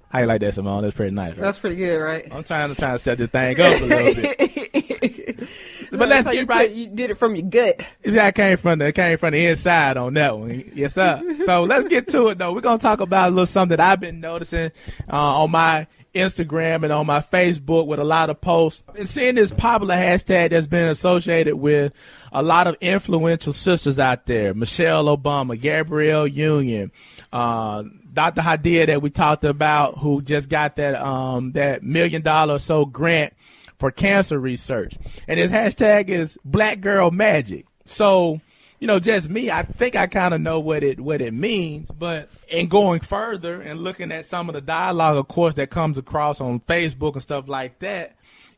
How you like that, Simone? That's pretty nice, right? That's pretty good, right? I'm trying to set this thing up a little bit. But let's get right. You did it from your gut. That came from the inside on that one. Yes, sir. So let's get to it, though. We're going to talk about a little something that I've been noticing on my Instagram and on my Facebook with a lot of posts. I've been seeing this popular hashtag that's been associated with a lot of influential sisters out there. Michelle Obama, Gabrielle Union, Dr. Hadid that we talked about, who just got that $1 million or so grant for cancer research. And his hashtag is BlackGirlMagic. So, just me, I think I kind of know what it means. But in going further and looking at some of the dialogue, of course, that comes across on Facebook and stuff like that,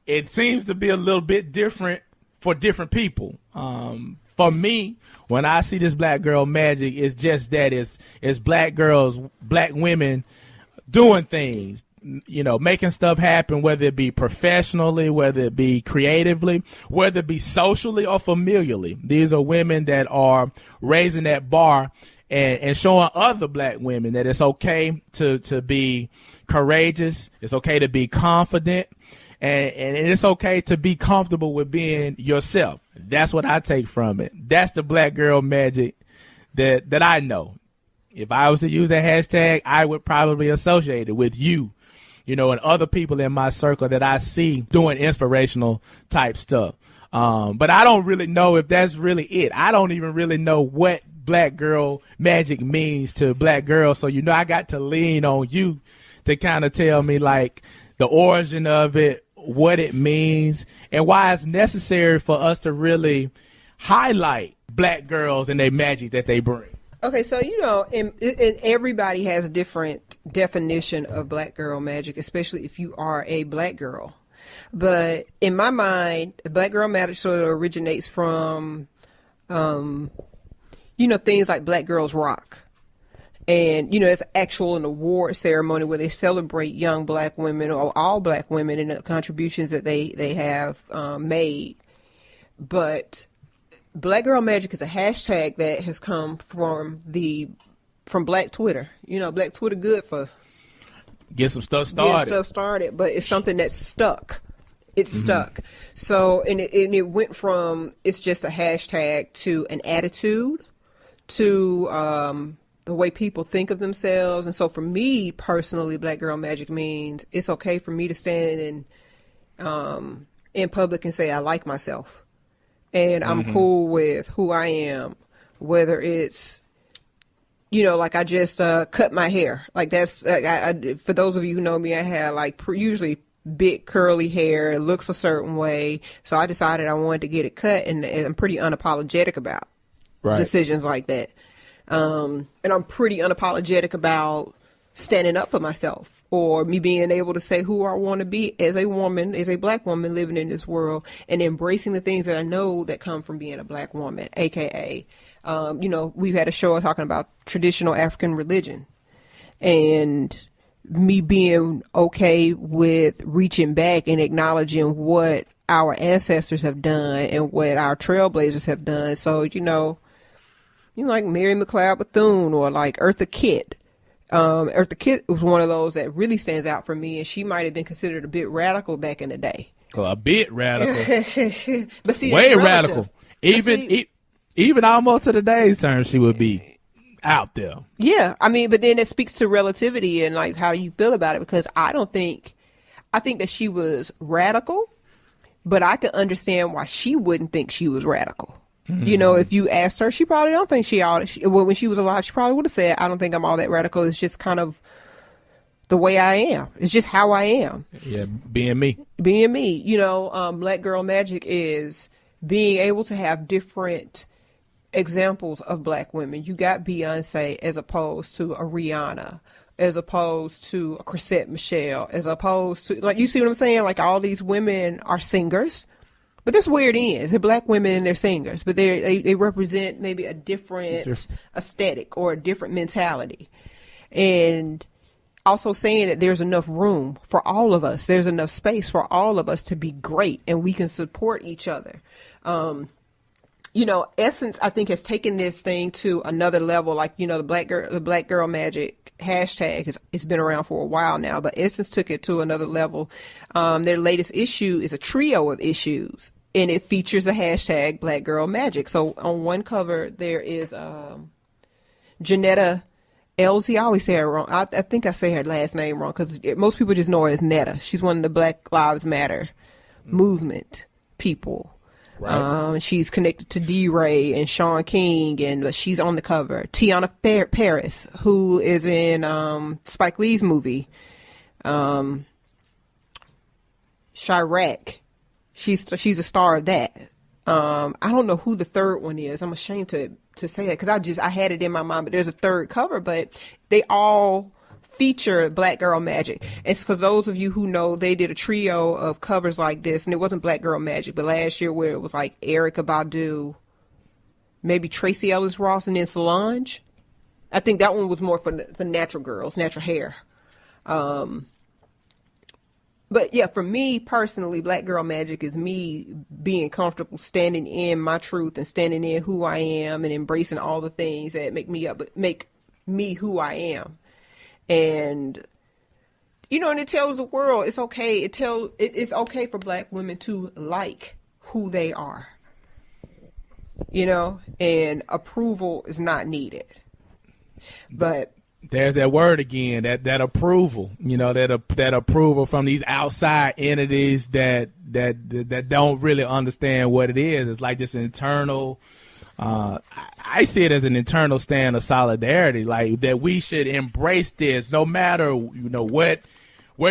it seems to be a little bit different for different people. For me, when I see this Black Girl Magic, it's just that it's black girls, black women doing things, making stuff happen, whether it be professionally, whether it be creatively, whether it be socially or familially. These are women that are raising that bar and showing other black women that it's okay to be courageous. It's okay to be confident. And it's okay to be comfortable with being yourself. That's what I take from it. That's the Black Girl Magic that I know. If I was to use that hashtag, I would probably associate it with you, and other people in my circle that I see doing inspirational type stuff. But I don't really know if that's really it. I don't even really know what Black Girl Magic means to black girls. So, I got to lean on you to kind of tell me like the origin of it, what it means, and why it's necessary for us to really highlight black girls and their magic that they bring. Okay, so, and everybody has a different definition of Black Girl Magic, especially if you are a black girl. But in my mind, Black Girl Magic sort of originates from, things like Black Girls Rock. And, it's actual an award ceremony where they celebrate young black women or all black women and the contributions that they have made. But Black Girl Magic is a hashtag that has come from Black Twitter. Black Twitter good for get some stuff started. But it's something that's stuck. It's stuck. So, and it went from it's just a hashtag to an attitude to the way people think of themselves. And so for me personally, Black Girl Magic means it's okay for me to stand in public and say I like myself. And I'm cool with who I am, whether it's, like I just cut my hair. Like that's, for those of you who know me, I had like usually big curly hair. It looks a certain way. So I decided I wanted to get it cut, and I'm pretty unapologetic about decisions like that. And I'm pretty unapologetic about standing up for myself or me being able to say who I want to be as a woman, as a black woman living in this world, and embracing the things that I know that come from being a black woman, AKA, we've had a show talking about traditional African religion and me being okay with reaching back and acknowledging what our ancestors have done and what our trailblazers have done. So, like Mary McLeod Bethune or like Eartha Kitt. Eartha Kitt was one of those that really stands out for me, and she might have been considered a bit radical back in the day. A bit radical. But see, way radical. Even almost to today's terms, she would be out there. Yeah, but then it speaks to relativity and like how you feel about it, because I think that she was radical, but I could understand why she wouldn't think she was radical. If you asked her, she probably don't think when she was alive, she probably would have said, I don't think I'm all that radical. It's just kind of the way I am. It's just how I am. Yeah, being me. Black Girl Magic is being able to have different examples of black women. You got Beyonce as opposed to a Rihanna, as opposed to a Chrisette Michele, as opposed to, like, you see what I'm saying? Like, all these women are singers. But that's where it is. They're black women and they're singers, but they represent maybe a different aesthetic or a different mentality. And also saying that there's enough room for all of us. There's enough space for all of us to be great, and we can support each other. Essence, I think, has taken this thing to another level. Like, the BlackGirlMagic hashtag it's been around for a while now, but Essence took it to another level. Their latest issue is a trio of issues, and it features the hashtag BlackGirlMagic. So on one cover, there is Janetta Elsie. I always say her wrong. I think I say her last name wrong because most people just know her as Netta. She's one of the Black Lives Matter movement people. Right. She's connected to D-Ray and Sean King, and she's on the cover. Tiana Paris, who is in Spike Lee's movie, Chirac. She's a star of that. I don't know who the third one is. I'm ashamed to say that because I had it in my mind, but there's a third cover, but they all feature BlackGirlMagic. And for those of you who know, they did a trio of covers like this, and it wasn't BlackGirlMagic, but last year where it was like Erykah Badu, maybe Tracy Ellis Ross, and then Solange. I think that one was more for natural girls, natural hair. But yeah, for me personally, BlackGirlMagic is me being comfortable standing in my truth and standing in who I am and embracing all the things that make me who I am. And and it tells the world it's okay. It's okay for Black women to like who they are. And approval is not needed. But there's that word again, that approval, that approval from these outside entities that don't really understand what it is. It's like this internal, I see it as an internal stand of solidarity, like that we should embrace this no matter, where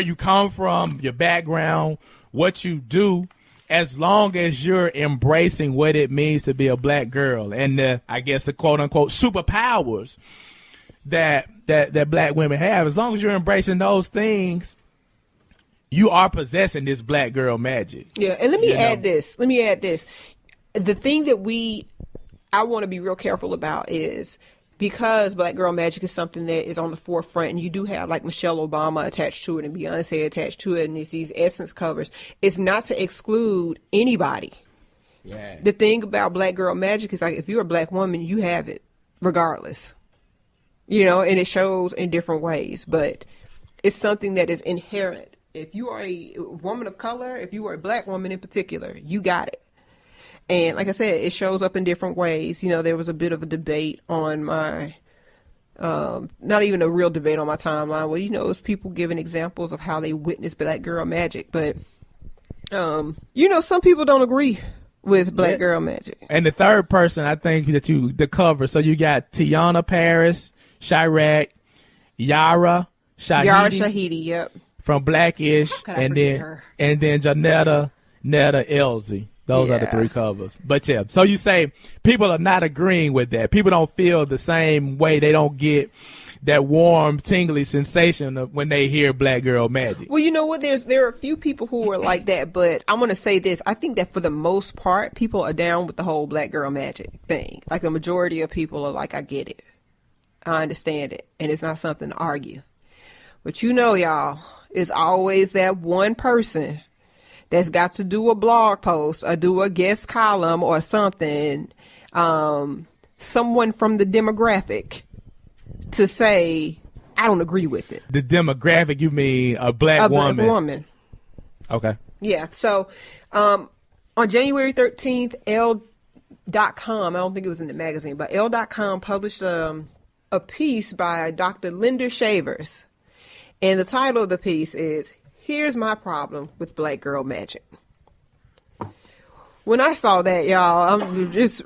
you come from, your background, what you do, as long as you're embracing what it means to be a Black girl and I guess the quote unquote superpowers that Black women have. As long as you're embracing those things, you are possessing this Black girl magic. Yeah, and let me add this. The thing that I want to be real careful about is because Black Girl Magic is something that is on the forefront, and you do have like Michelle Obama attached to it and Beyonce attached to it, and it's these Essence covers. It's not to exclude anybody. Yeah. The thing about Black Girl Magic is like if you're a Black woman, you have it regardless. And it shows in different ways, but it's something that is inherent. If you are a woman of color, if you are a Black woman in particular, you got it. And like I said, it shows up in different ways. There was a bit of a debate on my, not even a real debate on my timeline. Well, it was people giving examples of how they witnessed Black Girl Magic. But, some people don't agree with Black Girl Magic. And the third person, I think the cover. So you got Tiana Paris, Chirac, Yara Shahidi, yep, from Blackish, and then Janetta Elsie. Those are the three covers. But yeah, so you say people are not agreeing with that. People don't feel the same way. They don't get that warm, tingly sensation of when they hear Black Girl Magic. Well, you know what? There are a few people who are like that, but I'm going to say this. I think that for the most part, people are down with the whole Black Girl Magic thing. Like the majority of people are like, I get it. I understand it. And it's not something to argue. But y'all, it's always that one person that's got to do a blog post or do a guest column or something, someone from the demographic to say, I don't agree with it. The demographic, you mean a Black woman? A Black woman. Okay. Yeah. So on January 13th, Elle.com, I don't think it was in the magazine, but Elle.com published a piece by Dr. Linda Shavers. And the title of the piece is, Here's My Problem with Black Girl Magic. When I saw that, y'all, I'm just...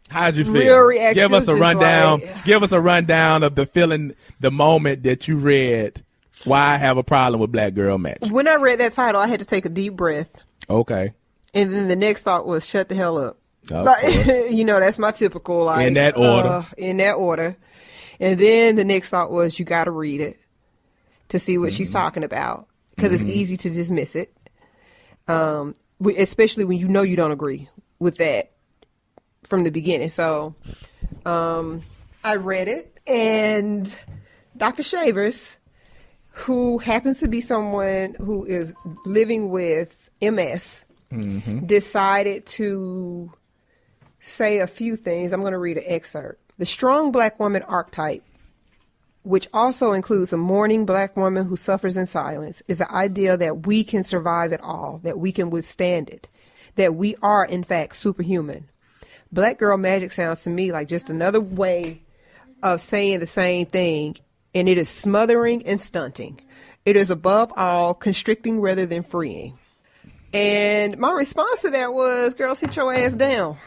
How'd you feel? Real reaction. Give us a rundown. Give us a rundown of the feeling, the moment that you read Why I Have a Problem with Black Girl Magic. When I read that title, I had to take a deep breath. Okay. And then the next thought was, shut the hell up. That's my typical, like... In that order. In that order. And then the next thought was, you got to read it to see what she's talking about. Because it's easy to dismiss it. Especially when you don't agree with that from the beginning. So I read it, and Dr. Shavers, who happens to be someone who is living with MS, decided to say a few things. I'm going to read an excerpt. The strong Black woman archetype, which also includes a mourning Black woman who suffers in silence, is the idea that we can survive it all, that we can withstand it, that we are, in fact, superhuman. Black girl magic sounds to me like just another way of saying the same thing, and it is smothering and stunting. It is above all constricting rather than freeing. And my response to that was, girl, sit your ass down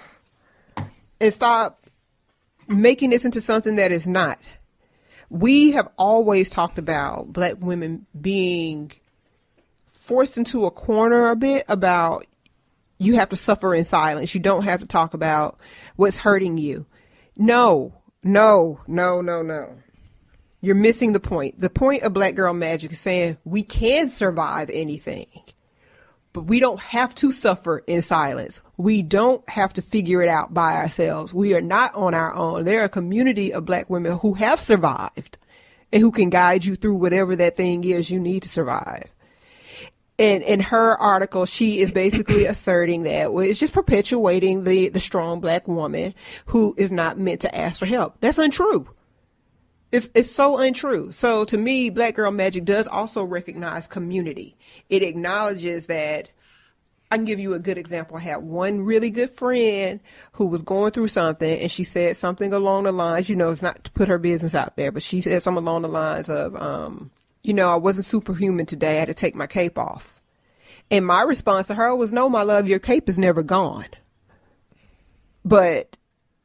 and stop making this into something that is not. We have always talked about Black women being forced into a corner a bit about you have to suffer in silence. You don't have to talk about what's hurting you. No. You're missing the point. The point of Black Girl Magic is saying we can survive anything, but we don't have to suffer in silence. We don't have to figure it out by ourselves. We are not on our own. There are a community of Black women who have survived and who can guide you through whatever that thing is you need to survive. And in her article, she is basically asserting that it's just perpetuating the strong Black woman who is not meant to ask for help. That's untrue. It's so untrue. So to me, Black Girl Magic does also recognize community. It acknowledges that. I can give you a good example. I had one really good friend who was going through something, and she said something along the lines, it's not to put her business out there, but she said something along the lines of, I wasn't superhuman today. I had to take my cape off. And my response to her was, no, my love, your cape is never gone. But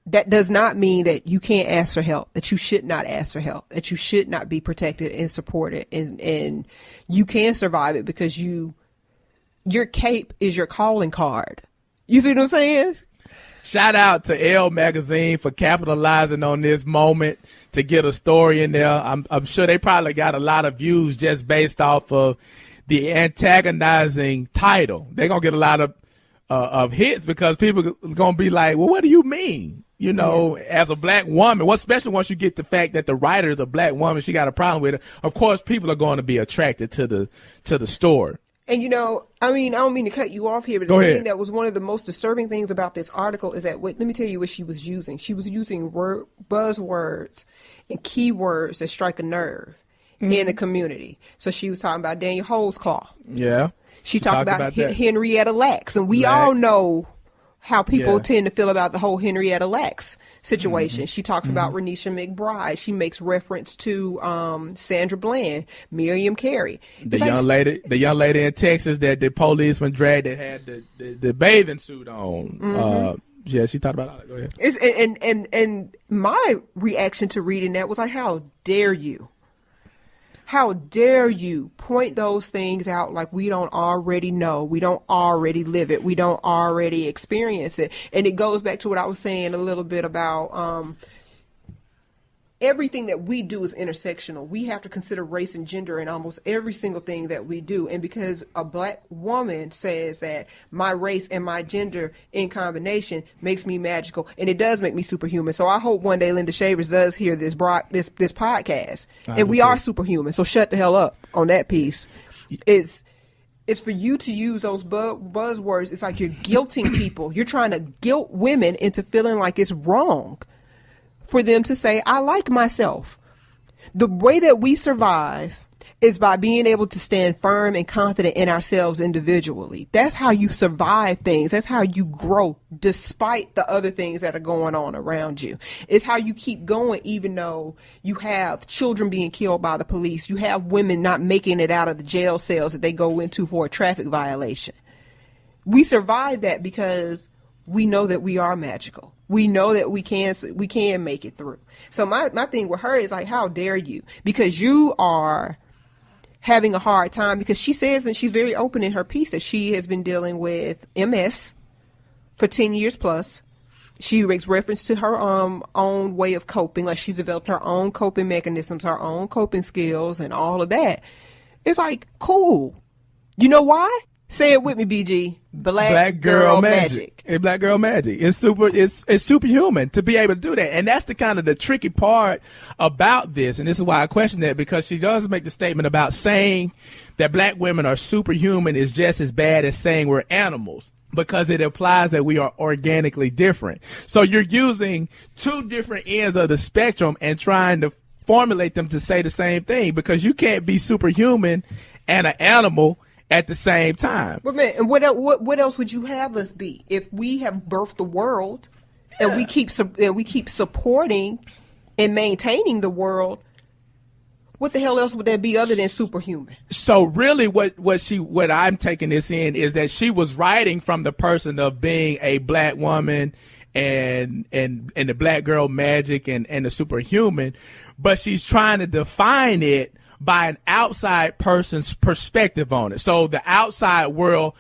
that does not mean that you can't ask for help, that you should not ask for help, that you should not be protected and supported. And you can survive it because your cape is your calling card. You see what I'm saying? Shout out to Elle Magazine for capitalizing on this moment to get a story in there. I'm sure they probably got a lot of views just based off of the antagonizing title. They're going to get a lot of hits because people are going to be like, well, what do you mean? As a Black woman, especially once you get the fact that the writer is a Black woman, she got a problem with it. Of course, people are going to be attracted to the story. And, I don't mean to cut you off here, but the thing that was one of the most disturbing things about this article is that, let me tell you what she was using. She was using buzzwords and keywords that strike a nerve in the community. So she was talking about Daniel Holdsclaw. Yeah. She talked about Henrietta Lacks. And we all know how people tend to feel about the whole Henrietta Lacks situation. She talks about Renisha McBride. She makes reference to Sandra Bland, Miriam Carey. The young lady in Texas that the policeman dragged that had the bathing suit on. She talked about all that. Go ahead. And my reaction to reading that was like, how dare you? How dare you point those things out like we don't already know, we don't already live it, we don't already experience it. And it goes back to what I was saying a little bit about everything that we do is intersectional. We have to consider race and gender in almost every single thing that we do. And because a Black woman says that my race and my gender in combination makes me magical, and it does make me superhuman. So I hope one day Linda Shavers does hear this podcast. And we are superhuman. So shut the hell up on that piece. It's for you to use those buzzwords. It's like you're guilting people. You're trying to guilt women into feeling like it's wrong for them to say, I like myself. The way that we survive is by being able to stand firm and confident in ourselves individually. That's how you survive things. That's how you grow despite the other things that are going on around you. It's how you keep going even though you have children being killed by the police. You have women not making it out of the jail cells that they go into for a traffic violation. We survive that because we know that we are magical. We know that we can make it through. So my thing with her is like, how dare you? Because you are having a hard time, because she says, and she's very open in her piece, that she has been dealing with MS for 10 years plus. She makes reference to her own way of coping, like she's developed her own coping mechanisms, her own coping skills, and all of that. It's like, cool. You know why? Say it with me, BG. Black Girl Magic. Hey, Black Girl Magic. It's superhuman to be able to do that. And that's the kind of the tricky part about this. And this is why I question that, because she does make the statement about saying that Black women are superhuman is just as bad as saying we're animals. because it implies that we are organically different. So you're using two different ends of the spectrum and trying to formulate them to say the same thing, because you can't be superhuman and an animal at the same time. But man, and what else would you have us be if we have birthed the world and we keep supporting and maintaining the world? What the hell else would that be other than superhuman? So really what I'm taking this in is that she was writing from the person of being a black woman and the black girl magic and the superhuman, but she's trying to define it by an outside person's perspective on it. So the outside world,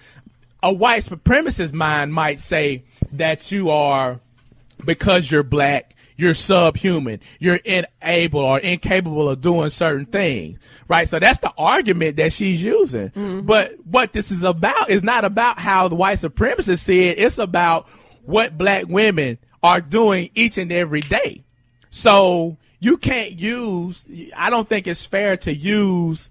a white supremacist mind might say that you are, because you're black, you're subhuman, you're unable or incapable of doing certain things, right? So that's the argument that she's using. Mm-hmm. But what this is about is not about how the white supremacists see it. It's about what black women are doing each and every day. So you can't use, I don't think it's fair to use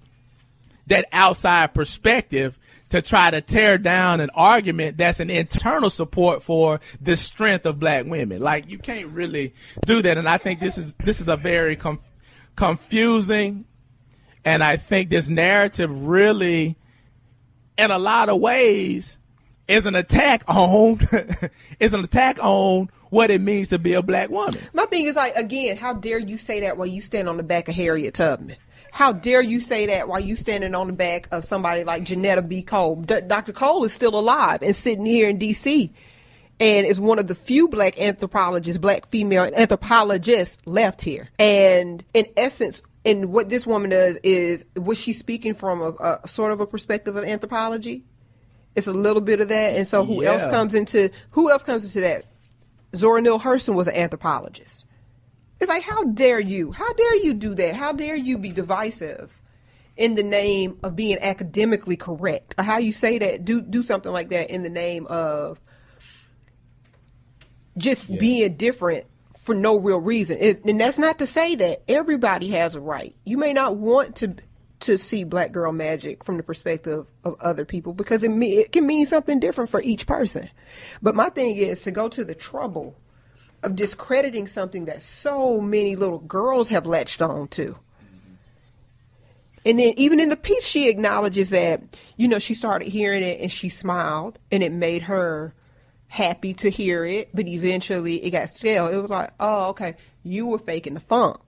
that outside perspective to try to tear down an argument that's an internal support for the strength of black women. Like, you can't really do that. And I think this is a very confusing, and I think this narrative really, in a lot of ways, is an attack on what it means to be a black woman. My thing is, like, again, how dare you say that while you stand on the back of Harriet Tubman? How dare you say that while you standing on the back of somebody like Janetta B. Cole? Dr. Cole is still alive and sitting here in D.C. and is one of the few black female anthropologists left here. And in essence, and what this woman does is, was she speaking from a sort of a perspective of anthropology? It's a little bit of that. And so who else comes into that? Zora Neale Hurston was an anthropologist. It's like, how dare you? How dare you do that? How dare you be divisive in the name of being academically correct? Or how you say that, do something like that in the name of just being different for no real reason. And that's not to say that everybody has a right. You may not want to see Black Girl Magic from the perspective of other people, because it can mean something different for each person. But my thing is to go to the trouble of discrediting something that so many little girls have latched on to. And then even in the piece, she acknowledges that, she started hearing it and she smiled and it made her happy to hear it. But eventually it got stale. It was like, oh, okay, you were faking the funk.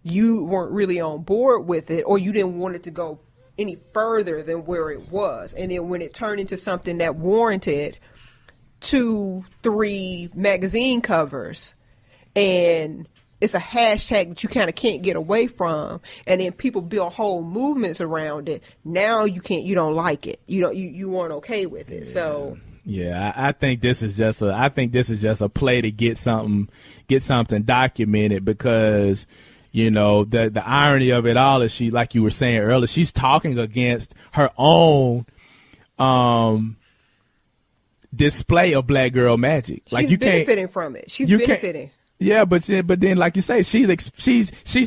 You weren't really on board with it, or you didn't want it to go any further than where it was. And then when it turned into something that warranted 2-3 magazine covers, and it's a hashtag that you kind of can't get away from, and then people build whole movements around it, now you don't like it, you weren't okay with it. So I think this is just a play to get something documented, because the irony of it all is, she, like you were saying earlier, she's talking against her own display of Black Girl Magic. Like, she's benefiting from it. She's benefiting. Yeah, but then, like you say, she's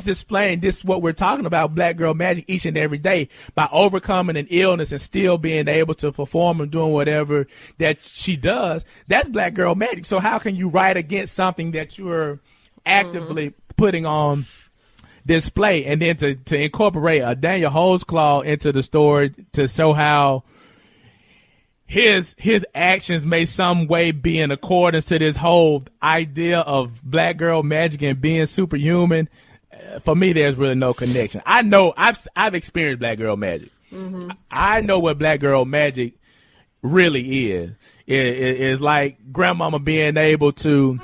displaying this, what we're talking about, Black Girl Magic, each and every day, by overcoming an illness and still being able to perform and doing whatever that she does. That's Black Girl Magic. So how can you write against something that you're actively putting on display? And then to incorporate a Daniel Holtzclaw into the story to show how his actions may some way be in accordance to this whole idea of Black Girl Magic and being superhuman. For me, there's really no connection. I know I've experienced Black Girl Magic. Mm-hmm. I know what Black Girl Magic really is. It's like grandmama being able to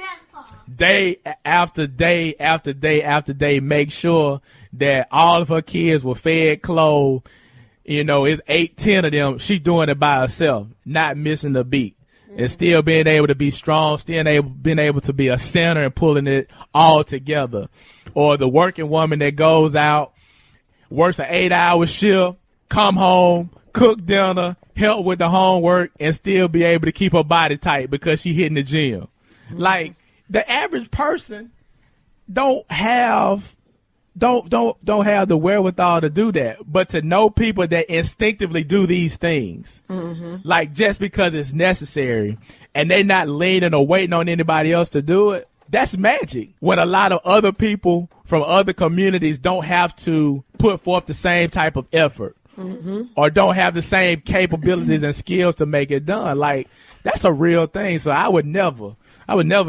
day after day after day after day make sure that all of her kids were fed, clothed. It's 8-10 of them. She doing it by herself, not missing a beat, and still being able to be strong, being able to be a center and pulling it all together. Or the working woman that goes out, works an 8-hour shift, come home, cook dinner, help with the homework, and still be able to keep her body tight because she hitting the gym. Mm-hmm. Like, the average person don't have don't have the wherewithal to do that, but to know people that instinctively do these things, like just because it's necessary, and they're not leaning or waiting on anybody else to do it. That's magic. When a lot of other people from other communities don't have to put forth the same type of effort, or don't have the same capabilities and skills to make it done. Like, that's a real thing. So I would never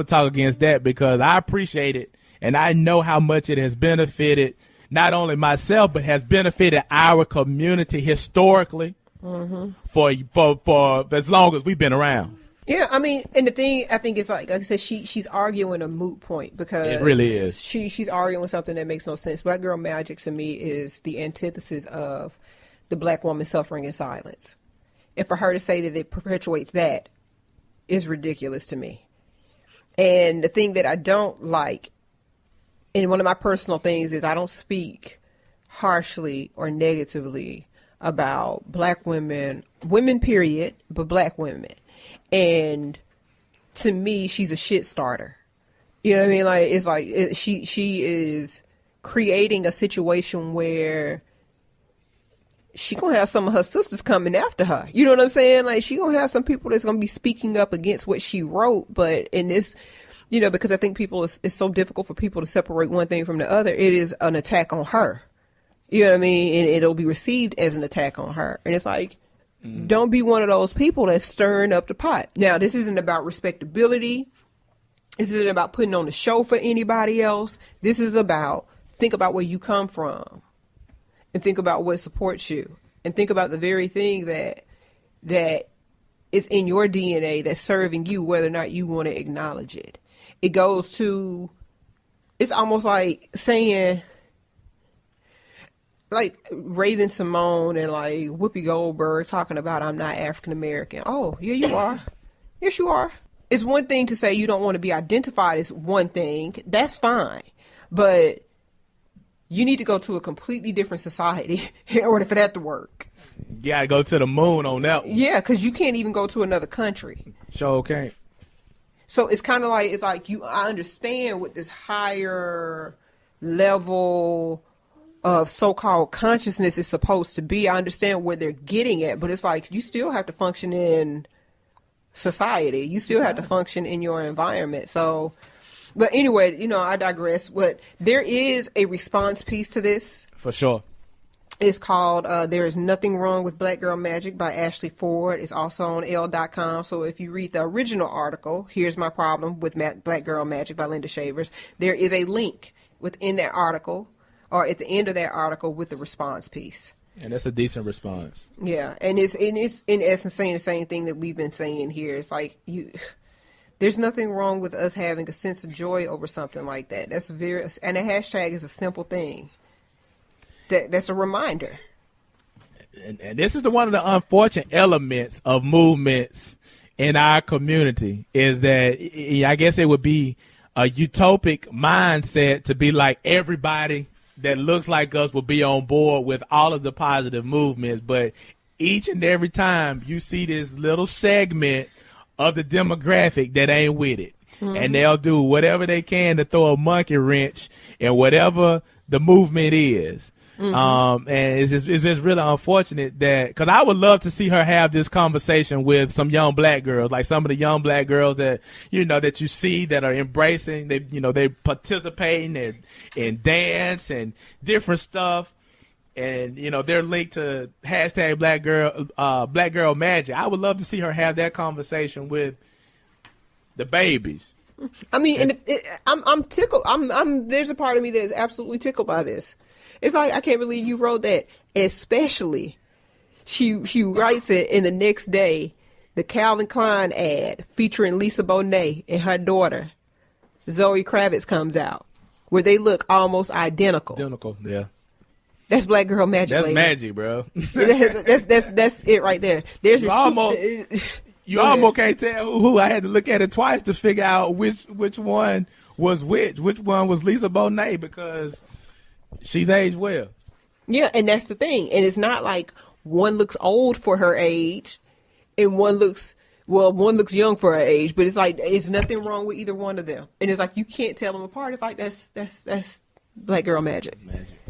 talk against that, because I appreciate it. And I know how much it has benefited not only myself, but has benefited our community historically for as long as we've been around. Yeah, I mean, and the thing I think is like I said, she's arguing a moot point, because it really is. She's arguing something that makes no sense. BlackGirlMagic to me is the antithesis of the black woman suffering in silence. And for her to say that it perpetuates that is ridiculous to me. And the thing that I don't like, and one of my personal things, is I don't speak harshly or negatively about black women period, but black women. And to me, she's a shit starter. You know what I mean? Like, it's like she is creating a situation where she gonna have some of her sisters coming after her. You know what I'm saying? Like, she gonna have some people that's gonna be speaking up against what she wrote. But in this, you know, because I think it's so difficult for people to separate one thing from the other. It is an attack on her. You know what I mean? And it'll be received as an attack on her. And it's like, don't be one of those people that's stirring up the pot. Now, this isn't about respectability. This isn't about putting on the show for anybody else. This is about, think about where you come from, and think about what supports you, and think about the very thing that is in your DNA that's serving you, whether or not you want to acknowledge it. It goes to, it's almost like saying, like Raven Simone and like Whoopi Goldberg talking about, I'm not African American. Oh, yeah, you are. Yes, you are. It's one thing to say you don't want to be identified as one thing. That's fine. But you need to go to a completely different society in order for that to work. You gotta go to the moon on that one. Yeah, because you can't even go to another country. Sure can't. So it's kind of like, it's like I understand what this higher level of so-called consciousness is supposed to be. I understand where they're getting at, but it's like, you still have to function in society. You still have to function in your environment. So, but anyway, you know, I digress. But there is a response piece to this. For sure. It's called There Is Nothing Wrong with Black Girl Magic by Ashley Ford. It's also on Elle.com. So if you read the original article, Here's My Problem with Black Girl Magic by Linda Shavers, there is a link within that article, or at the end of that article, with the response piece. And that's a decent response. Yeah, and it's in essence saying the same thing that we've been saying here. It's like, there's nothing wrong with us having a sense of joy over something like that. And a hashtag is a simple thing. That's a reminder. And this is one of the unfortunate elements of movements in our community, is that I guess it would be a utopic mindset to be like everybody that looks like us will be on board with all of the positive movements. But each and every time you see this little segment of the demographic that ain't with it, and they'll do whatever they can to throw a monkey wrench in whatever the movement is. And it's just really unfortunate that, because I would love to see her have this conversation with some young black girls, like some of the young black girls that, you know, that you see that are embracing, they, you know, they participating in dance and different stuff. And, you know, they're linked to hashtag BlackGirlMagic. I would love to see her have that conversation with the babies. I mean, I'm tickled. There's a part of me that is absolutely tickled by this. It's like, I can't believe you wrote that. Especially, she writes it, and the next day, the Calvin Klein ad featuring Lisa Bonet and her daughter, Zoe Kravitz, comes out, where they look almost identical. Identical, yeah. That's Black Girl Magic. That's lady. magic, bro. that's it right there. There's your you almost can't tell who. I had to look at it twice to figure out which one was which one was Lisa Bonet, because she's aged well. Yeah, and that's the thing. And it's not like one looks old for her age and one looks young for her age, but it's like, it's nothing wrong with either one of them. And it's like, you can't tell them apart. It's like, that's Black Girl Magic. Magic.